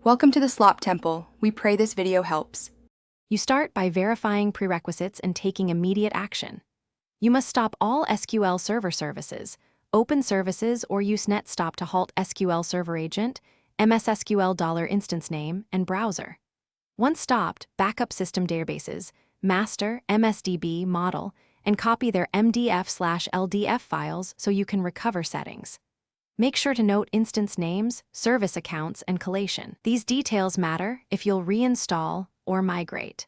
Welcome to the Slop Temple. We pray this video helps. You start by verifying prerequisites and taking immediate action. You must stop all SQL Server services, open services, or use netstop to halt SQL Server agent, MSSQL $instance name, and browser. Once stopped, backup system databases, master, MSDB, model, and copy their MDF/LDF files so you can recover settings. Make sure to note instance names, service accounts, and collation. These details matter if you'll reinstall or migrate.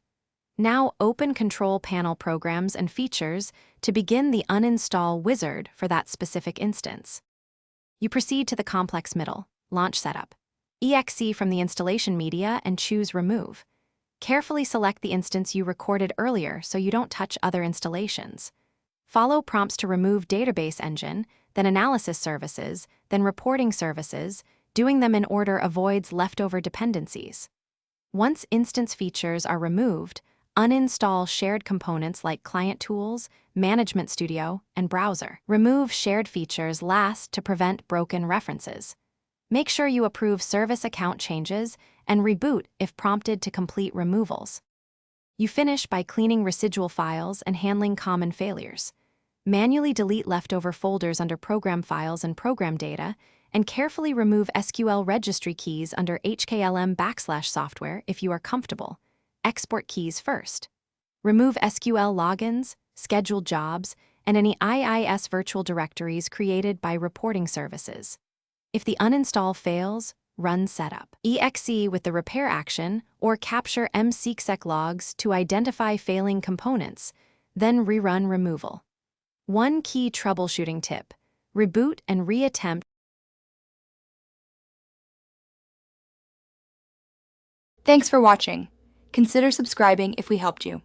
Now open Control Panel programs and features to begin the uninstall wizard for that specific instance. You proceed to the complex middle, Launch Setup. EXE from the installation media and choose Remove. Carefully select the instance you recorded earlier so you don't touch other installations. Follow prompts to remove database engine, then analysis services, then reporting services. Doing them in order avoids leftover dependencies. Once instance features are removed, uninstall shared components like Client Tools, Management Studio, and Browser. Remove shared features last to prevent broken references. Make sure you approve service account changes and reboot if prompted to complete removals. You finish by cleaning residual files and handling common failures. Manually delete leftover folders under Program Files and Program Data, and carefully remove SQL registry keys under HKLM/software if you are comfortable. Export keys first. Remove SQL logins, scheduled jobs, and any IIS virtual directories created by reporting services. If the uninstall fails, run setup. EXE with the repair action or capture msexec logs to identify failing components, then rerun removal. One key troubleshooting tip: reboot and reattempt. Thanks for watching. Consider subscribing if we helped you.